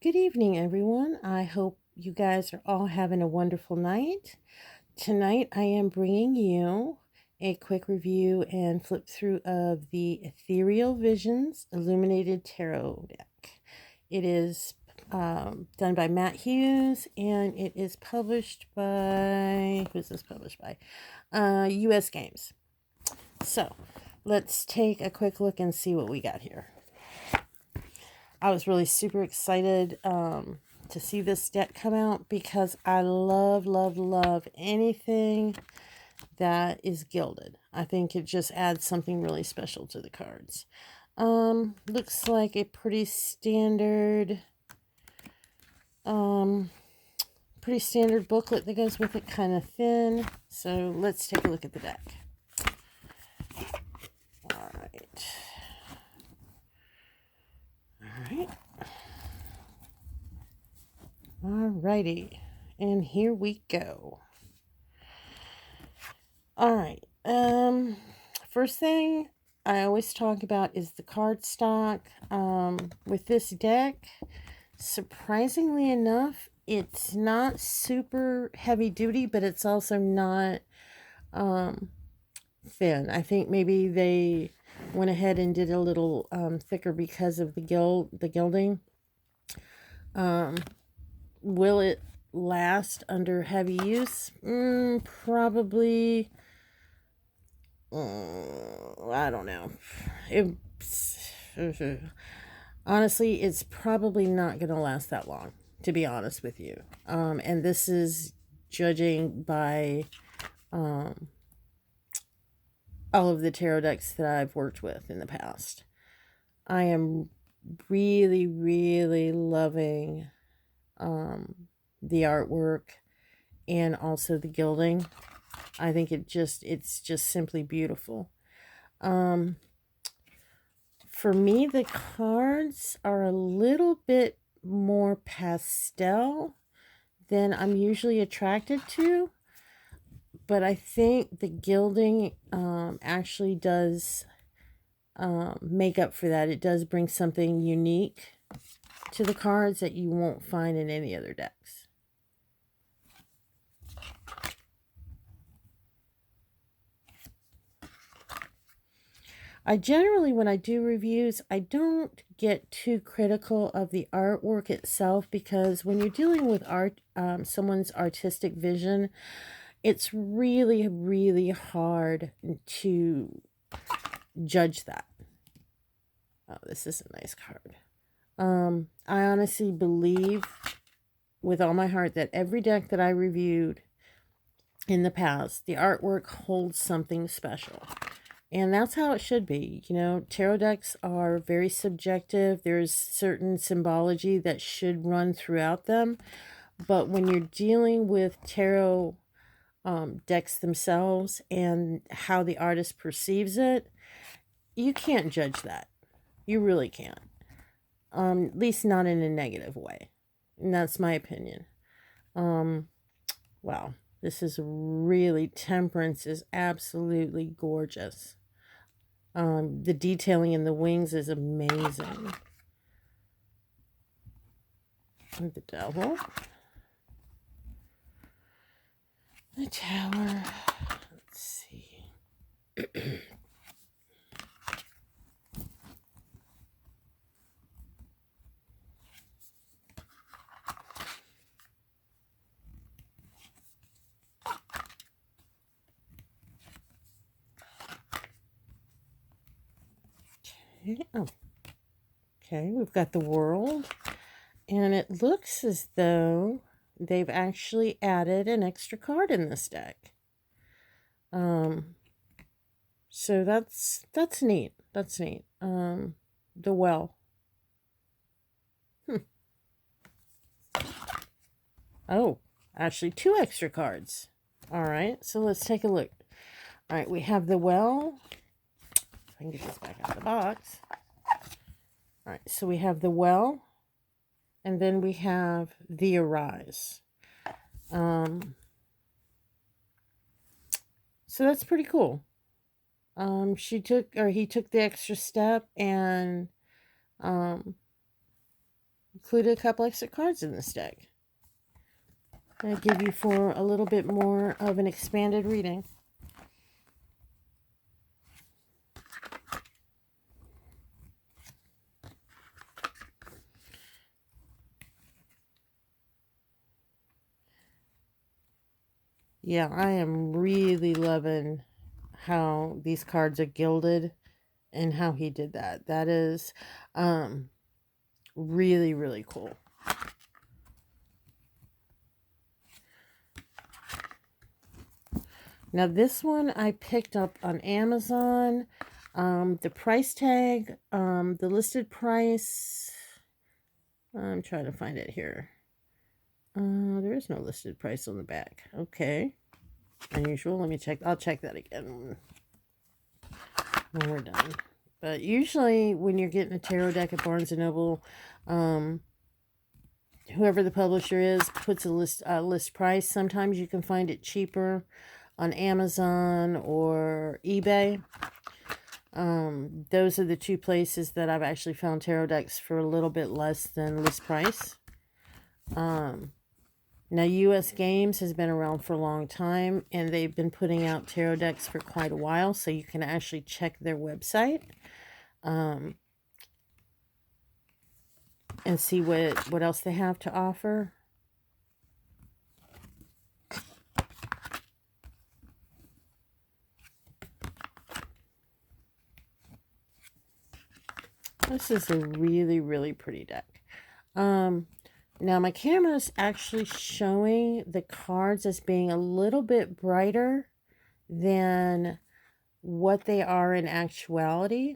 Good evening, everyone. I hope you guys are all having a wonderful night. Tonight, I am bringing you a quick review and flip through of the Ethereal Visions Illuminated Tarot deck. It is done by Matt Hughes, and it is published by, who's this published by? US Games. So, let's take a quick look and see what we got here. I was really super excited to see this deck come out because I love, love, love anything that is gilded. I think it just adds something really special to the cards. Looks like a pretty standard booklet that goes with it, kind of thin. So let's take a look at the deck. All right. Alrighty, and here we go. Alright, first thing I always talk about is the card stock. With this deck, surprisingly enough, it's not super heavy duty, but it's also not thin. I think maybe they went ahead and did a little thicker because of the gilding. Will it last under heavy use? Probably. I don't know. Honestly, it's probably not going to last that long, to be honest with you. And this is judging by all of the tarot decks that I've worked with in the past. I am really, really loving the artwork and also the gilding. I think it's just simply beautiful. For me, the cards are a little bit more pastel than I'm usually attracted to, but I think the gilding actually does make up for that. It does bring something unique to the cards that you won't find in any other decks. I generally, when I do reviews, I don't get too critical of the artwork itself, because when you're dealing with art, someone's artistic vision, it's really, really hard to judge that. Oh, this is a nice card. I honestly believe with all my heart that every deck that I reviewed in the past, the artwork holds something special. And that's how it should be. You know, tarot decks are very subjective. There's certain symbology that should run throughout them. But when you're dealing with tarot decks themselves and how the artist perceives it, you can't judge that. You really can't. At least not in a negative way. And that's my opinion. Wow. This is really, Temperance is absolutely gorgeous. The detailing in the wings is amazing. And the Devil. The Tower. Let's see. Oh. Okay, we've got the World, and it looks as though they've actually added an extra card in this deck. So that's neat. That's neat. The Well. Oh, actually 2 extra cards. All right, so let's take a look. All right, we have the Well. If I can get this back out of the box. All right, so we have the Well, and then we have the Arise. So that's pretty cool. He took the extra step and included a couple extra cards in this deck. I'll give you for a little bit more of an expanded reading. Yeah, I am really loving how these cards are gilded and how he did that. That is really, really cool. Now this one I picked up on Amazon. The price tag, the listed price, I'm trying to find it here. There is no listed price on the back. Okay. Unusual. Let me check. I'll check that again when we're done. But usually when you're getting a tarot deck at Barnes & Noble, whoever the publisher is puts a list price. Sometimes you can find it cheaper on Amazon or eBay. Those are the two places that I've actually found tarot decks for a little bit less than list price. Now, U.S. Games has been around for a long time, and they've been putting out tarot decks for quite a while, so you can actually check their website and see what else they have to offer. This is a really, really pretty deck. Now, my camera is actually showing the cards as being a little bit brighter than what they are in actuality.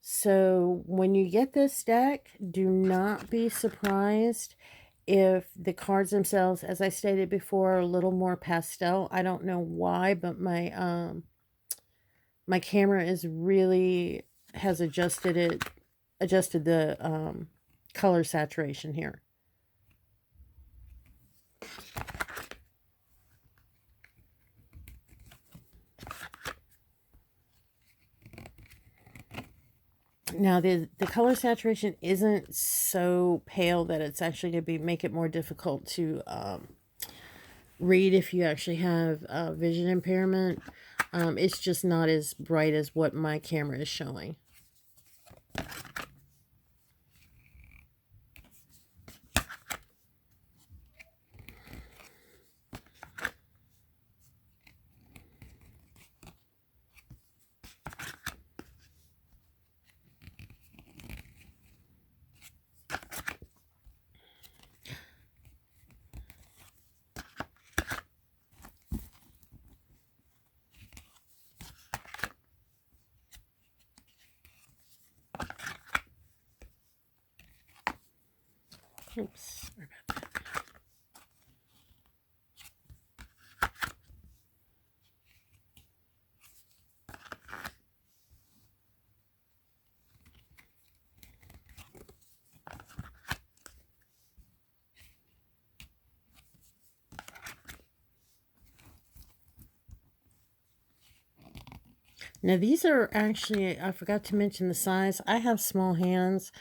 So, when you get this deck, do not be surprised if the cards themselves, as I stated before, are a little more pastel. I don't know why, but my my camera is really has adjusted the color saturation here. Now, the color saturation isn't so pale that it's actually going to make it more difficult to read if you actually have vision impairment. It's just not as bright as what my camera is showing. Oops, sorry about that. Now, these are actually, I forgot to mention the size. I have small hands.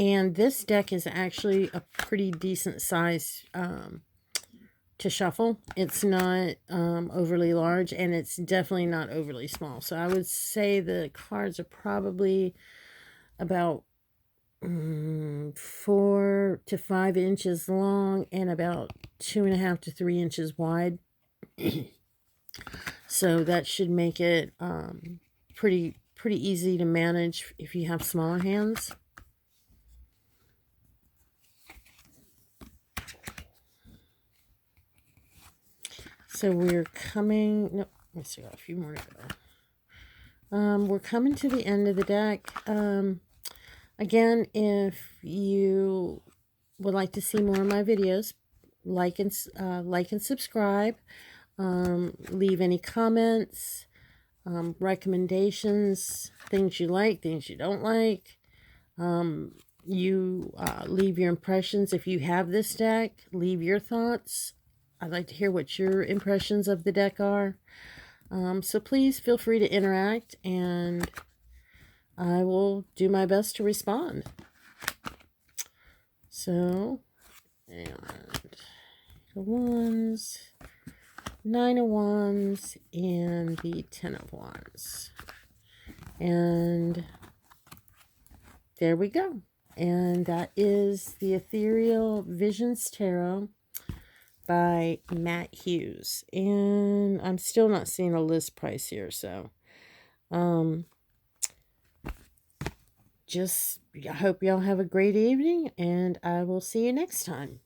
And this deck is actually a pretty decent size to shuffle. It's not overly large, and it's definitely not overly small. So I would say the cards are probably about 4 to 5 inches long and about 2.5 to 3 inches wide. So that should make it pretty easy to manage if you have smaller hands. So we're coming, no, let's see, got a few more to go. We're coming to the end of the deck. Again, if you would like to see more of my videos, like and subscribe. Leave any comments, recommendations, things you like, things you don't like. You leave your impressions. If you have this deck, leave your thoughts. I'd like to hear what your impressions of the deck are. So please feel free to interact, and I will do my best to respond. So, and the ones, 9 of Wands, and the 10 of Wands. And there we go. And that is the Ethereal Visions Tarot by Matt Hughes. And I'm still not seeing a list price here, so just I hope y'all have a great evening, and I will see you next time.